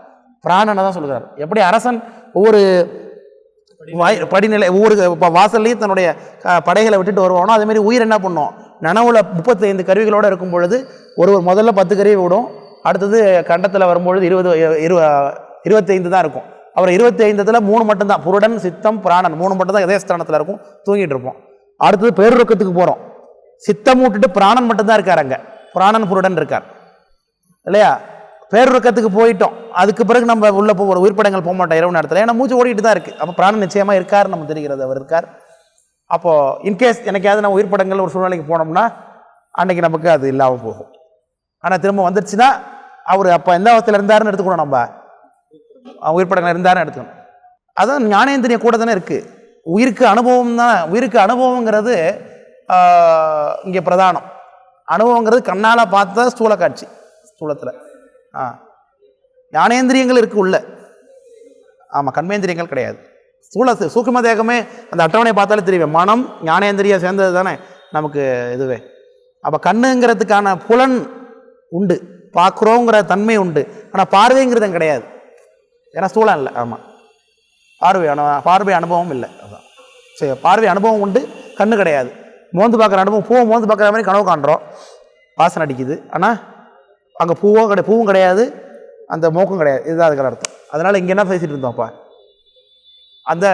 பிராணனை தான் சொல்கிறார். எப்படி அரசன் ஒவ்வொரு படிநிலை ஒவ்வொரு வாசல்லையும் தன்னுடைய படைகளை விட்டுட்டு வருவானோ அதேமாதிரி உயிர் என்ன பண்ணும்? நனவுல 35 கருவிகளோடு இருக்கும் பொழுது முதல்ல 10 கருவி விடும். அடுத்தது கண்டத்தில் வரும்பொழுது 25 தான் இருக்கும். அப்புறம் 25ல் 3 மட்டும்தான் புருடன் சித்தம் பிராணன் 3 மட்டும்தான் இதயஸ்தானத்தில் இருக்கும், தூங்கிட்டு இருப்போம். அடுத்தது பேருறக்கத்துக்கு போகிறோம். சித்தம் விட்டுட்டு பிராணன் மட்டும்தான் இருக்கார். அங்கே பிராணன் புருடன் இருக்கார் இல்லையா? பேருறக்கத்துக்கு போயிட்டோம். அதுக்கு பிறகு நம்ம உள்ள ஒரு உயிர்ப்படங்கள் போக மாட்டோம் இரவு நேரத்தில், ஏன்னா மூச்சு ஓடிட்டு தான் இருக்குது. அப்போ பிராணன் நிச்சயமாக இருக்கார், நம்ம தெரிகிறது அவர் இருக்கார். அப்போது இன்கேஸ் எனக்காவது நம்ம உயிர்ப்படங்கள் ஒரு சூழ்நிலைக்கு போனோம்னா அன்றைக்கி நமக்கு அது இல்லாமல் போகும். ஆனால் திரும்ப வந்துருச்சுன்னா அவர் அப்போ எந்த அவஸ்தையில் இருந்தாருன்னு எடுத்துக்கணும். நம்ம உயிர்ப்படங்கள் இருந்தாருன்னு எடுத்துக்கணும். அதான் ஞானேந்திரிய கூட தானே இருக்குது. உயிருக்கு அனுபவம் தான். உயிருக்கு அனுபவங்கிறது இங்கே பிரதானம். அனுபவங்கிறது கண்ணால் பார்த்தா ஸ்தூல காட்சி, ஸ்தூலத்தில் ஞானேந்திரியங்கள் இருக்குது உள்ள. ஆமாம், கண்மேந்திரியங்கள் கிடையாது. சூக்கும தேகமே அந்த அட்டவணையை பார்த்தாலே தெரியும். மனம் ஞானேந்திரியம் சேர்ந்தது தானே நமக்கு இதுவே. அப்போ கண்ணுங்கிறதுக்கான புலன் உண்டு, பார்க்குறோங்கிற தன்மை உண்டு. ஆனால் பார்வைங்கிறது கிடையாது, ஏன்னா ஸ்தூலம் இல்லை. ஆமாம், பார்வை அனுபவம் இல்லை. அதான் சரி, பார்வை அனுபவம் உண்டு, கண்ணு கிடையாது. மோந்து பார்க்குற அனுபவம், பூவை மோந்து பார்க்குற மாதிரி கனவு காண்றோம், வாசனை அடிக்குது. ஆனால் அங்கே பூவும் கிடையாது, அந்த மோக்கும் கிடையாது. இதுதான் அதுக்கு அர்த்தம். அதனால் இங்கே என்ன பேசிகிட்டு இருந்தோம்ப்பா? அந்த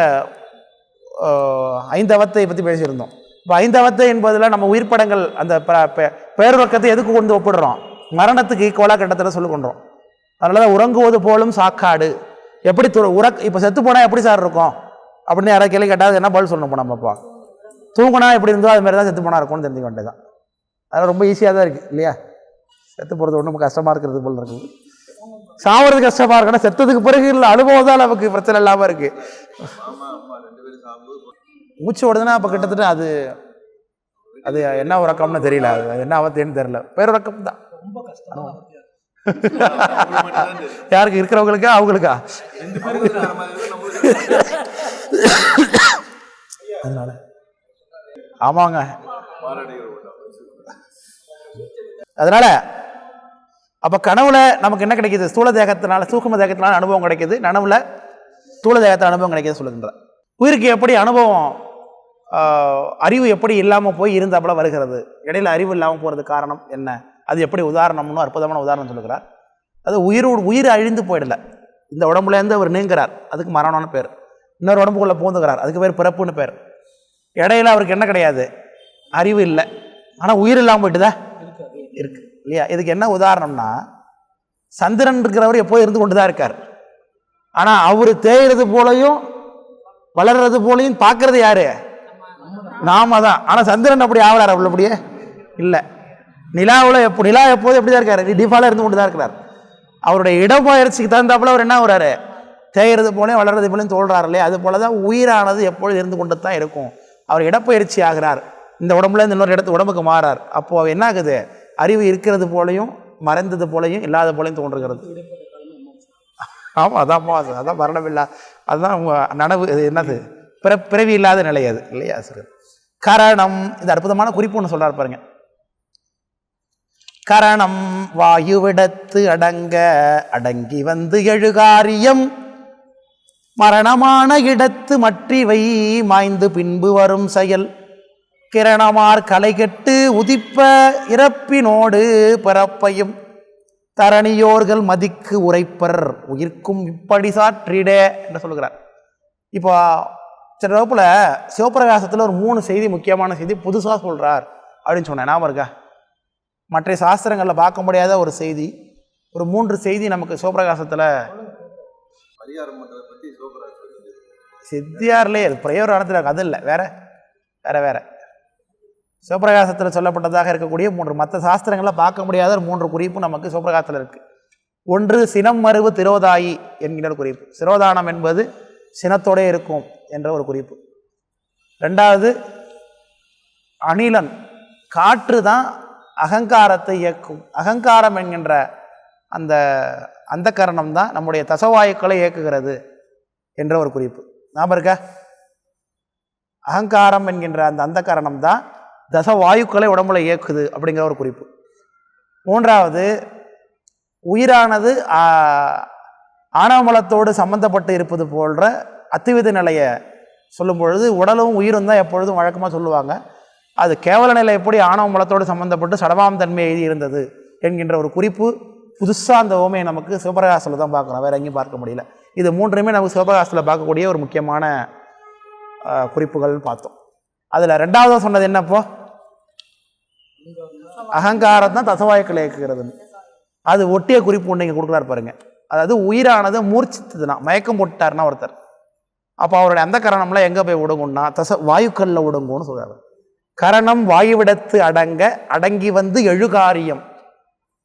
ஐந்தவத்தை பற்றி பேசியிருந்தோம். இப்போ ஐந்தவத்தை என்பதில் நம்ம உயிர்ப்படங்கள் அந்த பேருறக்கத்தை எதுக்கு கொண்டு ஒப்பிடுறோம்? மரணத்துக்கு ஈக்குவலாக கட்டத்தில் சொல்லி கொண்டோம். அதனால தான் உறங்குவது போலும் சாக்காடு. எப்படி இப்போ செத்து போனால் எப்படி சார் இருக்கும் அப்படின்னு யாராவது கேள்வி கேட்டால் என்ன பதில் சொல்லணும்? நம்மப்பா தூங்கினா எப்படி இருந்தோ அது மாதிரி தான் செத்து போனால் இருக்கும்னு தெரிஞ்சுக்க வேண்டியது தான். அதெல்லாம் ரொம்ப ஈஸியாக தான் இருக்குது இல்லையா? செத்து போகிறது ஒன்றும் கஷ்டமாக இருக்கிறது போல் இருக்குது. சாவறது கஷ்டமாக இருக்குன்னா செத்ததுக்கு பிறகு இல்லை அனுபவம் தான் நமக்கு பிரச்சனை இல்லாமல் இருக்குது. மூச்சு ஓடுதுன்னா அப்போ கிட்டத்தட்ட அது அது என்ன உறக்கம்னு தெரியல, அது என்ன அவத்தேன்னு தெரியல, பேருறக்கம் தான். ரொம்ப கஷ்டம் யாருக்கு இருக்கிறவங்களுக்கா அவங்களுக்கா? அதனால ஆமாங்க. அதனால அப்போ கனவுல நமக்கு என்ன கிடைக்கிது? ஸ்தூல தேகத்தினால சூக்கும தேகத்தினால அனுபவம் கிடைக்கிது, நனவுல ஸ்தூல தேகத்தில் அனுபவம் கிடைக்கிது சொல்லுகின்ற. உயிருக்கு எப்படி அனுபவம், அறிவு எப்படி இல்லாமல் போய் இருந்தாப்புல வருகிறது? இடையில அறிவு இல்லாமல் போகிறது காரணம் என்ன? அது எப்படி உதாரணம்னு அற்புதமான உதாரணம் சொல்லுகிறார். அது உயிர் அழிந்து போயிடல. இந்த உடம்புலேருந்து அவர் நீங்கிறார், அதுக்கு மரணம்னு பேர். இன்னொரு உடம்புக்குள்ளே பூந்துக்கிறார், அதுக்கு பேர் பிறப்புன்னு பேர். இடையில அவருக்கு என்ன கிடையாது? அறிவு இல்லை. ஆனால் உயிர் இல்லாமல் போயிட்டுதான் இருக்கு இல்லையா? இதுக்கு என்ன உதாரணம்னா, சந்திரன் இருக்கிறவர் எப்போது இருந்து கொண்டு தான் இருக்கார். ஆனால் அவர் தேய்கிறது போலையும் வளர்றது போலையும் பார்க்கறது யாரு? நாம தான். ஆனால் சந்திரன் அப்படி ஆகலார், அவ்வளோப்படியே இல்லை. நிலா எப்போது எப்படி தான் இருக்காரு? டிஃபாலாக இருந்து கொண்டு தான் இருக்கிறார். அவருடைய இடப்பெயர்ச்சிக்கு தகுந்தாப்புல அவர் என்ன ஆகுறாரு? தேய்கிறது போலையும் வளர்றது போலையும் தோல்றாரு இல்லையா? அது போல தான் உயிரானது எப்பொழுது இருந்து கொண்டு தான் இருக்கும். அவர் இடப்பெயர்ச்சி ஆகிறார், இந்த உடம்புல இருந்து இன்னொரு உடம்புக்கு மாறார். அப்போது என்ன ஆகுது? அறிவு இருக்கிறது போலையும் மறைந்தது போலையும் இல்லாத போலையும் தோன்றுகிறது. ஆமாம், அதான் மரணம் இல்லா, அதுதான் நனவு. இது என்னது? பிறவி இல்லாத நிலை அது இல்லையா? சரி, கரணம். இந்த அற்புதமான குறிப்பு ஒன்று சொல்றாரு பாருங்க. கரணம் வாயுவிடத்து அடங்கி வந்து எழுகாரியம் மரணமான இடத்து மற்றிவை மாய்ந்து பின்பு வரும் செயல் கிரணமார் கலை கெட்டு உதிப்ப இறப்பினோடு பிறப்பையும் தரணியோர்கள் மதிக்கு உரைப்பர் உயிர்க்கும் இப்படி சாற்றிட என்று சொல்லுகிறார். இப்போ சில வகுப்புல சிவபிரகாசத்தில் ஒரு 3 செய்தி, முக்கியமான செய்தி புதுசாக சொல்கிறார் அப்படின்னு சொன்னேன். ஞாபகம் இருக்கா? மற்ற சாஸ்திரங்களில் பார்க்க முடியாத ஒரு செய்தி, ஒரு 3 செய்தி நமக்கு சிவபிரகாசத்தில். சித்தியார்லேயே பிரயோரானத்தில் அது இல்லை, வேற சிவபிரகாசத்தில் சொல்லப்பட்டதாக இருக்கக்கூடிய 3 மற்ற சாஸ்திரங்களில் பார்க்க முடியாத ஒரு 3 குறிப்பு நமக்கு சிவபிரகாசத்தில் இருக்குது. ஒன்று சினம் மருவு திரோதாயி என்கிற குறிப்பு. சிரோதானம் என்பது சினத்தோடே இருக்கும் என்ற ஒரு குறிப்பு. ரெண்டாவது அனிலன், காற்று தான் அகங்காரத்தை இயக்கும். அகங்காரம் என்கின்ற அந்த கரணம் தான் நம்முடைய தசவாயுக்களை இயக்குகிறது என்ற ஒரு குறிப்பு. ஞாபகம் இருக்கா? அகங்காரம் என்கின்ற அந்த கரணம் தான் தசவாயுக்களை உடம்புல இயக்குது அப்படிங்கிற ஒரு குறிப்பு. மூன்றாவது, உயிரானது ஆணவமலத்தோடு சம்பந்தப்பட்டு இருப்பது போன்ற அத்துவித நிலையை சொல்லும் பொழுது உடலும் உயிரும் தான் எப்பொழுதும் வழக்கமாக சொல்லுவாங்க. அது கேவல நிலை எப்படி ஆணவமலத்தோடு சம்பந்தப்பட்டு சடமாம் தன்மை எழுதி இருந்தது என்கின்ற ஒரு குறிப்பு புதுசாக அந்த ஓமையை நமக்கு சிவபிரகாசத்தில் தான் பார்க்குறோம், வேறு எங்கேயும் பார்க்க முடியல. இது மூன்றுமே நமக்கு சிவபிரகாசத்தில் பார்க்கக்கூடிய ஒரு முக்கியமான குறிப்புகள் பார்த்தோம். அதில் ரெண்டாவது சொன்னது என்னப்போ, அகங்காரம் தான் தசவாயுக்களை இயக்குகிறதுன்னு. அது ஒட்டிய குறிப்பு ஒன்று இங்கே கொடுக்குறாரு பாருங்க. அதாவது உயிரானது மூர்ச்சித்ததுனா, மயக்கம் போட்டார்னா ஒருத்தர், அப்போ அவருடைய அந்த கரணம்லாம் எங்கே போய் ஒடுங்கும்னா வாயுக்களில் ஒடுங்கும்னு சொல்கிறார். கரணம் வாயுவிடத்து அடங்கி வந்து எழுகாரியம்.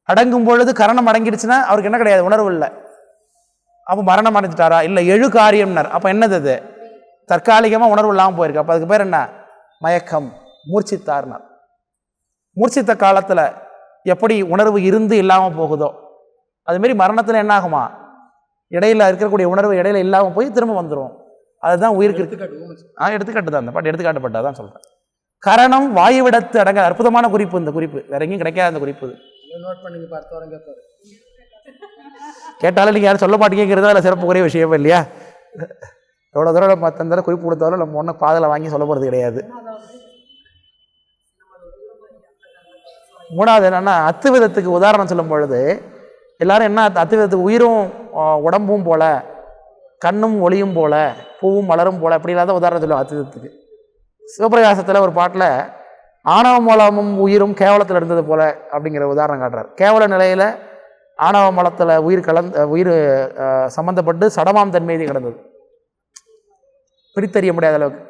அடங்கும் பொழுது கரணம் அடங்கிடுச்சுன்னா அவருக்கு என்ன கிடையாது, உணர்வு இல்லை. அப்போ மரணம் அடைஞ்சிட்டாரா? இல்லை, எழுகாரியம்னார். அப்போ என்னது? அது தற்காலிகமாக உணர்வு இல்லாமல் போயிருக்கு. அப்போ அதுக்கு பேர் என்ன? மயக்கம், மூர்ச்சித்தார்னார். மூர்ச்சித்த காலத்தில் எப்படி உணர்வு இருந்து இல்லாமல் போகுதோ அதுமாரி மரணத்தில் என்ன ஆகுமா, இடையில இருக்கக்கூடிய உணர்வு இடையில இல்லாமல் போய் திரும்ப வந்துடும். அதுதான் உயிருக்கு எடுத்துக்காட்டு தான். அந்த பாட்டு எடுத்துக்காட்டுப்பட்டா தான் சொல்கிறேன். கரணம் வாயுவிடத்து அடங்க. அற்புதமான குறிப்பு இந்த குறிப்பு, வேற எங்கேயும் கிடைக்காத அந்த குறிப்பு. நோட் பண்ணி பார்த்து கேட்டாலும் நீங்கள் யாரும் சொல்ல மாட்டேங்கிறது அதில் சிறப்புக்குரிய விஷயம் இல்லையா? எவ்வளோ தூரம் 10 தடவை குறிப்பு கொடுத்தாலும் நம்ம ஒன்றும் பாதலை வாங்கி சொல்ல போகிறது கிடையாது. மூணாவது என்னென்னா, அத்துவிதத்துக்கு உதாரணம் சொல்லும் பொழுது எல்லாரும் என்ன, அத்துவிதத்துக்கு உயிரும் உடம்பும் போல, கண்ணும் ஒளியும் போல, பூவும் மலரும் போல, அப்படி இல்லாத உதாரணம் சொல்லுவோம் அத்துவிதத்துக்கு. சிவபிரகாசத்தில் ஒரு பாட்டில் ஆணவ மலமும் உயிரும் கேவலத்தில் இருந்தது போல அப்படிங்கிற உதாரணம் காட்டுறார். கேவல நிலையில் ஆணவ மலத்தில் உயிர் சம்பந்தப்பட்டு சடமாம் தன்மை கிடந்தது, பிரித்தறிய முடியாத அளவுக்கு.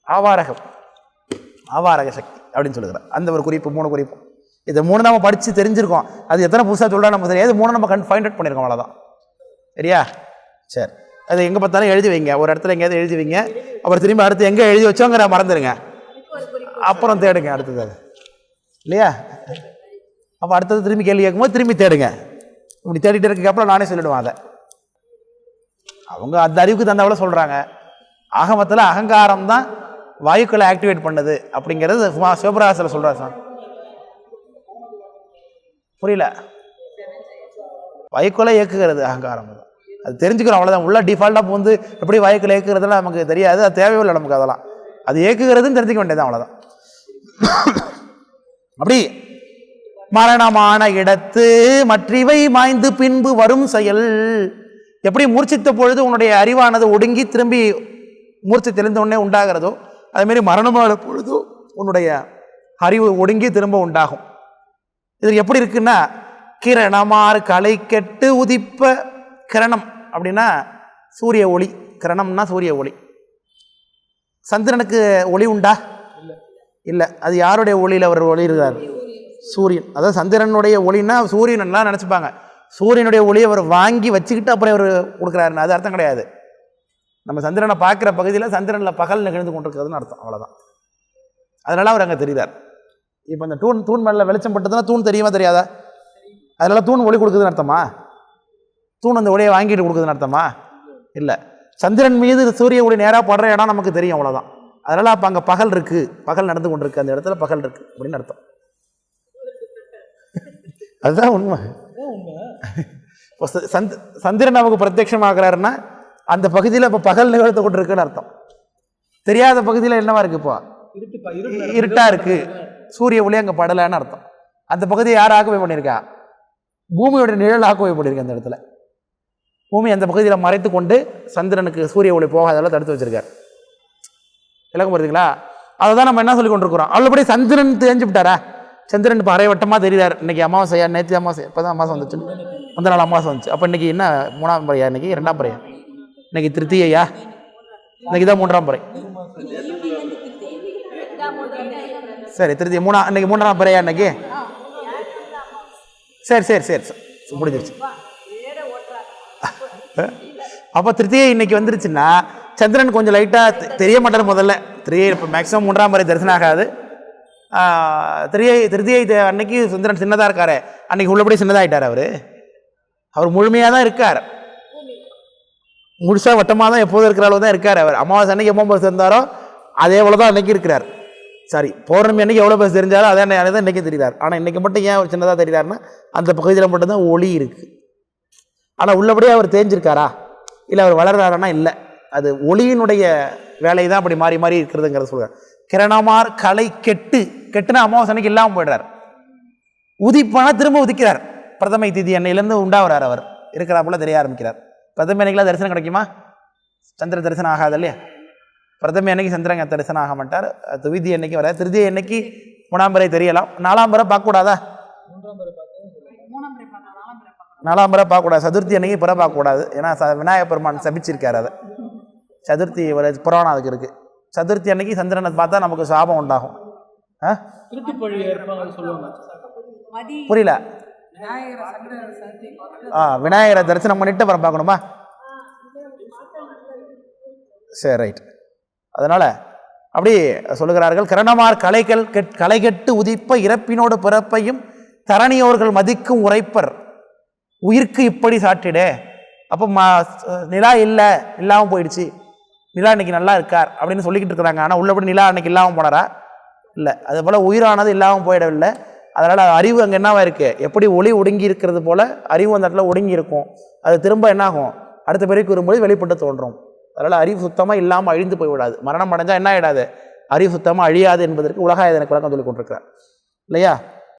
ஆவாரக சக்தி அப்படின்னு சொல்லுகிறார். அந்த ஒரு குறிப்பு, 3 குறிப்பு. இதை 3 நம்ம படித்து தெரிஞ்சிருக்கோம். அது எத்தனை புதுசாக சொல்கிறா நம்ம தெரியாது. 3 நம்ம ஃபைண்ட் அவுட் பண்ணியிருக்கோம், அவ்வளோதான். சரியா? சரி, அது எங்கே பார்த்தாலும் எழுதி வைங்க. ஒரு இடத்துல எங்கேயாவது எழுதி வைங்க. அப்புறம் திரும்பி அடுத்து எங்கே எழுதி வச்சோங்கிற மறந்துடுங்க, அப்புறம் தேடுங்க அடுத்தது, இல்லையா? அப்போ அடுத்தது திரும்பி கேள்வி கேட்கும்போது திரும்பி தேடுங்க. இப்படி தேடிட்டு இருக்கப்பறம் நானே சொல்லிவிடுவேன். அதை அவங்க அந்த அறிவுக்கு தந்தவள சொல்கிறாங்க. ஆகமத்தில் அகங்காரம் தான் வாயுக்களை ஆக்டிவேட் பண்ணுது அப்படிங்கிறது சிவபிரகாசத்தில் சொல்கிறார். சார் புரியல? வாயுக்களை இயக்குகிறது அகங்காரம், அது தெரிஞ்சுக்கிறோம், அவ்வளோதான். உள்ள டிஃபால்ட்டாக வந்து எப்படி வாயுக்களை இயக்குறதுலாம் நமக்கு தெரியாது, அது தேவையில்லை நமக்கு. அதெல்லாம் அது இயக்குகிறதுன்னு தெரிஞ்சுக்க வேண்டியது, அவ்வளோதான். அப்படி மரணமான இடத்து மற்றவை மாய்ந்து பின்பு வரும் செயல். எப்படி மூர்ச்சித்த பொழுது உன்னுடைய அறிவானது ஒடுங்கி திரும்பி மூர்ச்சி தெளிந்த உடனே உண்டாகிறதோ, அதுமாரி மரணமான பொழுதோ உன்னுடைய அறிவு ஒடுங்கி திரும்ப உண்டாகும். இது எப்படி இருக்குன்னா, கிரணமார் களை கெட்டு உதிப்ப. கிரணம் அப்படின்னா சூரிய ஒளி, கிரணம்னா சூரிய ஒளி. சந்திரனுக்கு ஒளி உண்டா? இல்லை. அது யாருடைய ஒளியில் அவர் ஒளி இருக்கிறார்? சூரியன். அதாவது சந்திரனுடைய ஒளின்னா சூரியன் எல்லாம் நினச்சிப்பாங்க. சூரியனுடைய ஒளியை அவர் வாங்கி வச்சுக்கிட்டு அப்புறம் அவர் கொடுக்குறாருன்னு அது அர்த்தம் கிடையாது. நம்ம சந்திரனை பார்க்குற பகுதியில் சந்திரனில் பகல் நிகழ்ந்து கொண்டிருக்கிறதுன்னு அர்த்தம், அவ்வளோதான். அதனால அவர் அங்கே தெரிகிறார். இப்போ இந்த தூண் மேலே வெளிச்சம் பட்டதுன்னா தூண் தெரியுமா தெரியாதா? அதனால தூண் ஒளி கொடுக்குதுன்னு அர்த்தமா? தூண் அந்த ஒளியை வாங்கிட்டு கொடுக்குதுன்னு அர்த்தமா? இல்லை. சந்திரன் மீது சூரிய ஒளி நேராக படுற இடம் நமக்கு தெரியும், அவ்வளோதான். அதனால் அப்போ அங்கே பகல் இருக்குது, பகல் நடந்து கொண்டிருக்கு, அந்த இடத்துல பகல் இருக்குது அப்படின்னு அர்த்தம். அதுதான் உண்மை. இப்போ சந்திரன் நமக்கு பிரத்யட்சமாகிறாருன்னா அந்த பகுதியில் இப்போ பகல் நிகழ்த்து கொண்டு இருக்குன்னு அர்த்தம். தெரியாத பகுதியில் என்னவா இருக்குது? இப்போ இருட்டா இருக்குது, சூரிய ஒளி அங்கே படலைன்னு அர்த்தம். அந்த பகுதியை யார் ஆக்குவை பண்ணியிருக்கா? பூமியோட நிழல் ஆக்குவை பண்ணியிருக்கா. அந்த இடத்துல பூமி அந்த பகுதியில் மறைத்து கொண்டு சந்திரனுக்கு சூரிய ஒளி போகாதெல்லாம் தடுத்து வச்சிருக்கார். விளக்கம் வருதுங்களா? அதை தான் நம்ம என்ன சொல்லி கொண்டிருக்கிறோம். அவ்வளோபடி சந்திரன் தெரிஞ்சு விட்டாரா? சந்திரன் இப்போ அரைவட்டமாக தெரியுறார். இன்னைக்கு அமாவாசையா? நேற்று அமாவாசை, இப்போ தான் அமாவாசை வந்துச்சு, முந்தின நாள் அமாவாசை வந்துச்சு. அப்போ இன்னைக்கு என்ன 3ஆம் பறையா? இன்னைக்கு 2ஆம் பறையா? இன்னைக்கு திருத்தியா? இன்னைக்கு தான் 3ஆம் பறை. சரி, திருத்தி இன்னைக்கு 3ஆம் பறையா? இன்னைக்கு சரி சரி சரி முடிஞ்சிருச்சு. அப்போ திருத்தியை இன்னைக்கு வந்துருச்சுன்னா சந்திரன் கொஞ்சம் லைட்டாக தெரிய மாட்டார் முதல்ல. இப்போ மேக்ஸிமம் 3ஆம் பிறை தரிசனம் ஆகாது. திருதியை அன்னைக்கு சந்திரன் சின்னதாக இருக்காரு, அன்னைக்கு உள்ளபடி சின்னதாகிட்டார். அவர் முழுமையாக தான் இருக்கார், முழுசாக வட்டமாக தான் எப்போதும் இருக்கிற அளவு தான் இருக்கார். அவர் அமாவாசை அன்னைக்கு எவ்வளோ பெருசு இருந்தாரோ அதே போல தான் அன்னைக்கு இருக்கிறார். சாரி, பௌர்ணமி அன்னைக்கு எவ்வளோ பெருசு தெரிஞ்சாரோ அதே தான் இன்றைக்கி தெரிகிறார். ஆனால் இன்றைக்கி மட்டும் ஏன் அவர் சின்னதாக தெரிகிறாருன்னா அந்த பகுதியில் மட்டும்தான் ஒளி இருக்குது. ஆனால் உள்ளபடியே அவர் தேஞ்சிருக்காரா இல்லை அவர் வளர்றாருன்னா இல்லை, அது ஒளியினுடைய வேலை தான் அப்படி மாறி மாறி இருக்கிறதுங்கிறத சொல்கிறார். கிரணமார் கலை கெட்டுனா அமாவாசை அன்னைக்கு இல்லாமல் போய்டுறார். உதிப்பானா திரும்ப உதிக்கிறார். பிரதமை திதி அன்னையிலேருந்து உண்டாகிறார். அவர் இருக்கிறா போல தெரிய ஆரம்பிக்கிறார். பிரதமை அன்னைக்கெலாம் தரிசனம் கிடைக்குமா? சந்திர தரிசனம் ஆகாது இல்லையா? பிரதமை அன்னைக்கு சந்திரன் தரிசனம் ஆக மாட்டார். துவிதி அன்னைக்கு வர, திருதி அன்னைக்கு 3ஆம் பிறை தெரியலாம். 4ஆம் பிறை பார்க்கக்கூடாதா? 4ஆம் பிறை பார்க்கக்கூடாது. சதுர்த்தி அன்னைக்கு பிற பார்க்கக்கூடாது. ஏன்னா விநாயகப் பெருமான் சபிச்சிருக்காரு. அதை சதுர்த்தி ஒரு புராணம் அதுக்கு இருக்குது. சதுர்த்தி அன்னைக்கு சந்திரனை பார்த்தா நமக்கு சாபம் உண்டாகும். புரியல? விநாயகரை தரிசனம் பண்ணிட்டு அப்புறம் பார்க்கணுமா? சரி, ரைட். அதனால் அப்படி சொல்லுகிறார்கள். கிரணமார் களைகெட்டு உதிப்ப இறப்பினோடு பிறப்பையும் தரணியோர்கள் மதிக்கும் உரைப்பர் உயிர்க்கு இப்படி சாற்றிடே. அப்போ நிலா இல்லாமல் போயிடுச்சு, நிலா இன்னைக்கு நல்லா இருக்கார் அப்படின்னு சொல்லிக்கிட்டு இருக்கிறாங்க. ஆனால் உள்ளபடி நிலா அன்னைக்கு இல்லாமல் போனாரா? இல்லை. அது போல் உயிரானது இல்லாமல் போயிடவில்லை. அதனால் அறிவு அங்கே என்னவா இருக்குது? எப்படி ஒளி ஒடுங்கி இருக்கிறது போல் அறிவு அந்த இடத்துல ஒடுங்கி இருக்கும். அது திரும்ப என்னாகும்? அடுத்த பிறகு வரும்போது வெளிப்பட்டு தோன்றும். அதனால் அறிவு சுத்தமாக இல்லாமல் அழிந்து போய்விடாது. மரணம் அடைஞ்சால் என்ன ஆகிடாது? அறிவு சுத்தமாக அழியாது என்பதற்கு உலகாயுதனுக்கு விளக்கம் சொல்லி கொண்டிருக்கிறார் இல்லையா?